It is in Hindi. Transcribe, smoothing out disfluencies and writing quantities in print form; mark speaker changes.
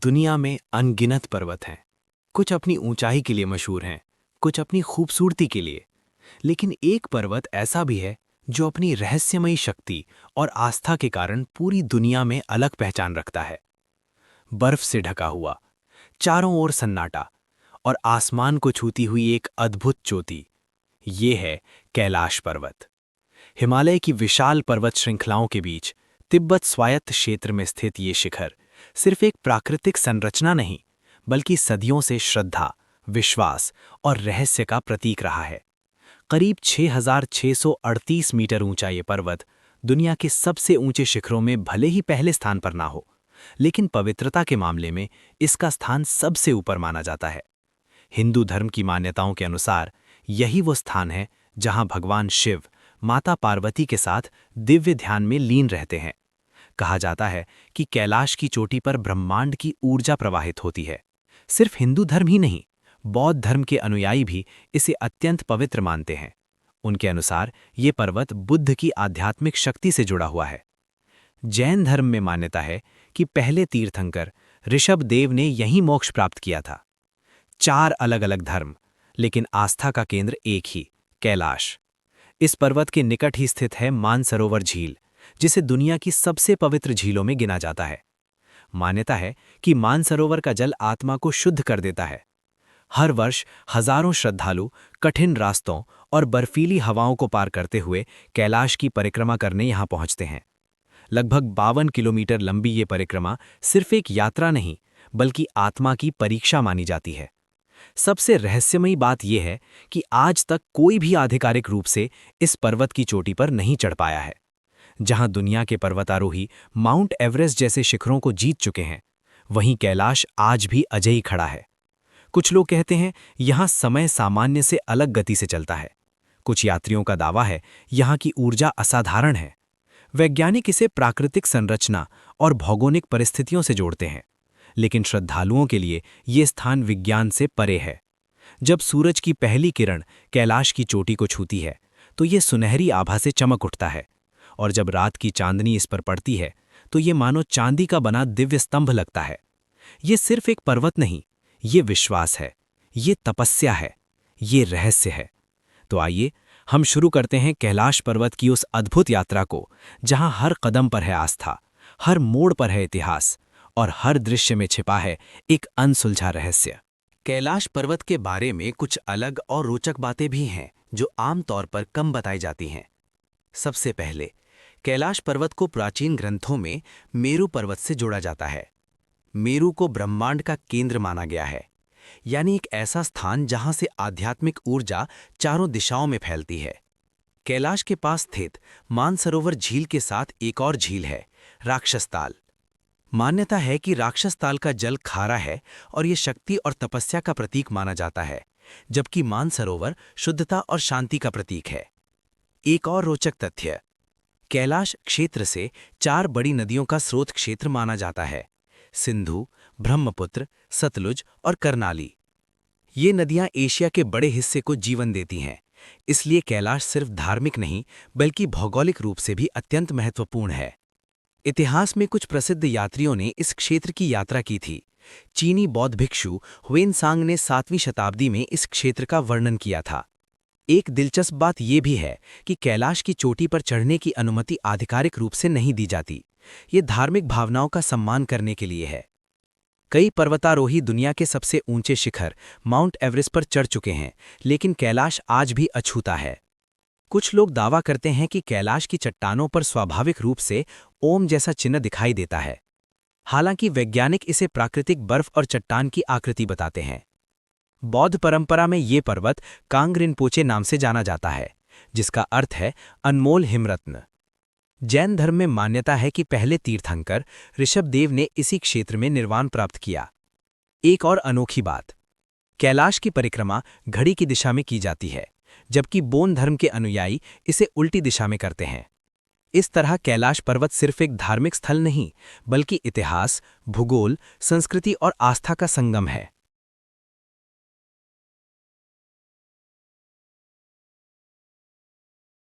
Speaker 1: दुनिया में अनगिनत पर्वत हैं। कुछ अपनी ऊंचाई के लिए मशहूर हैं, कुछ अपनी खूबसूरती के लिए। लेकिन एक पर्वत ऐसा भी है जो अपनी रहस्यमयी शक्ति और आस्था के कारण पूरी दुनिया में अलग पहचान रखता है। बर्फ से ढका हुआ, चारों ओर सन्नाटा और आसमान को छूती हुई एक अद्भुत चोटी, ये है कैलाश पर्वत। हिमालय की विशाल पर्वत श्रृंखलाओं के बीच तिब्बत स्वायत्त क्षेत्र में स्थित ये शिखर सिर्फ एक प्राकृतिक संरचना नहीं, बल्कि सदियों से श्रद्धा, विश्वास और रहस्य का प्रतीक रहा है। करीब 6,638 मीटर ऊंचा ये पर्वत दुनिया के सबसे ऊंचे शिखरों में भले ही पहले स्थान पर ना हो, लेकिन पवित्रता के मामले में इसका स्थान सबसे ऊपर माना जाता है। हिंदू धर्म की मान्यताओं के अनुसार यही वो स्थान है जहां भगवान शिव माता पार्वती के साथ दिव्य ध्यान में लीन रहते हैं। कहा जाता है कि कैलाश की चोटी पर ब्रह्मांड की ऊर्जा प्रवाहित होती है। सिर्फ हिंदू धर्म ही नहीं, बौद्ध धर्म के अनुयायी भी इसे अत्यंत पवित्र मानते हैं। उनके अनुसार ये पर्वत बुद्ध की आध्यात्मिक शक्ति से जुड़ा हुआ है। जैन धर्म में मान्यता है कि पहले तीर्थंकर ऋषभदेव ने यहीं मोक्ष प्राप्त किया था। 4 अलग अलग धर्म, लेकिन आस्था का केंद्र एक ही, कैलाश। इस पर्वत के निकट ही स्थित है मानसरोवर झील, जिसे दुनिया की सबसे पवित्र झीलों में गिना जाता है। मान्यता है कि मानसरोवर का जल आत्मा को शुद्ध कर देता है। हर वर्ष हजारों श्रद्धालु कठिन रास्तों और बर्फीली हवाओं को पार करते हुए कैलाश की परिक्रमा करने यहाँ पहुँचते हैं। लगभग 52 किलोमीटर लंबी ये परिक्रमा सिर्फ एक यात्रा नहीं, बल्कि आत्मा की परीक्षा मानी जाती है। सबसे रहस्यमयी बात यह है कि आज तक कोई भी आधिकारिक रूप से इस पर्वत की चोटी पर नहीं चढ़ पाया है। जहां दुनिया के पर्वतारोही माउंट एवरेस्ट जैसे शिखरों को जीत चुके हैं, वहीं कैलाश आज भी अजेय खड़ा है। कुछ लोग कहते हैं यहां समय सामान्य से अलग गति से चलता है। कुछ यात्रियों का दावा है यहां की ऊर्जा असाधारण है। वैज्ञानिक इसे प्राकृतिक संरचना और भौगोलिक परिस्थितियों से जोड़ते हैं, लेकिन श्रद्धालुओं के लिए ये स्थान विज्ञान से परे है। जब सूरज की पहली किरण कैलाश की चोटी को छूती है, तो ये सुनहरी आभा से चमक उठता है, और जब रात की चांदनी इस पर पड़ती है, तो ये मानो चांदी का बना दिव्य स्तंभ लगता है। ये सिर्फ एक पर्वत नहीं, ये विश्वास है, ये तपस्या है, ये रहस्य है। तो आइए हम शुरू करते हैं कैलाश पर्वत की उस अद्भुत यात्रा को, जहां हर कदम पर है आस्था, हर मोड़ पर है इतिहास और हर दृश्य में छिपा है एक अनसुलझा रहस्य। कैलाश पर्वत के बारे में कुछ अलग और रोचक बातें भी हैं जो आमतौर पर कम बताई जाती हैं। सबसे पहले, कैलाश पर्वत को प्राचीन ग्रंथों में मेरु पर्वत से जोड़ा जाता है। मेरु को ब्रह्मांड का केंद्र माना गया है, यानी एक ऐसा स्थान जहां से आध्यात्मिक ऊर्जा चारों दिशाओं में फैलती है। कैलाश के पास स्थित मानसरोवर झील के साथ एक और झील है, राक्षसताल। मान्यता है कि राक्षसताल का जल खारा है और ये शक्ति और तपस्या का प्रतीक माना जाता है, जबकि मानसरोवर शुद्धता और शांति का प्रतीक है। एक और रोचक तथ्य, कैलाश क्षेत्र से 4 बड़ी नदियों का स्रोत क्षेत्र माना जाता है, सिंधु, ब्रह्मपुत्र, सतलुज और कर्नाली। ये नदियां एशिया के बड़े हिस्से को जीवन देती हैं, इसलिए कैलाश सिर्फ धार्मिक नहीं, बल्कि भौगोलिक रूप से भी अत्यंत महत्वपूर्ण है। इतिहास में कुछ प्रसिद्ध यात्रियों ने इस क्षेत्र की यात्रा की थी। चीनी बौद्ध भिक्षु हुएनसांग ने 7वीं शताब्दी में इस क्षेत्र का वर्णन किया था। एक दिलचस्प बात यह भी है कि कैलाश की चोटी पर चढ़ने की अनुमति आधिकारिक रूप से नहीं दी जाती। ये धार्मिक भावनाओं का सम्मान करने के लिए है। कई पर्वतारोही दुनिया के सबसे ऊंचे शिखर माउंट एवरेस्ट पर चढ़ चुके हैं, लेकिन कैलाश आज भी अछूता है। कुछ लोग दावा करते हैं कि कैलाश की चट्टानों पर स्वाभाविक रूप से ओम जैसा चिन्ह दिखाई देता है। हालांकि वैज्ञानिक इसे प्राकृतिक बर्फ और चट्टान की आकृति बताते हैं। बौद्ध परंपरा में ये पर्वत कांग रिनपोचे नाम से जाना जाता है, जिसका अर्थ है अनमोल हिमरत्न। जैन धर्म में मान्यता है कि पहले तीर्थंकर ऋषभदेव ने इसी क्षेत्र में निर्वाण प्राप्त किया। एक और अनोखी बात, कैलाश की परिक्रमा घड़ी की दिशा में की जाती है, जबकि बौद्ध धर्म के अनुयायी इसे उल्टी दिशा में करते हैं। इस तरह कैलाश पर्वत सिर्फ एक धार्मिक स्थल नहीं, बल्कि इतिहास, भूगोल, संस्कृति और आस्था का संगम है।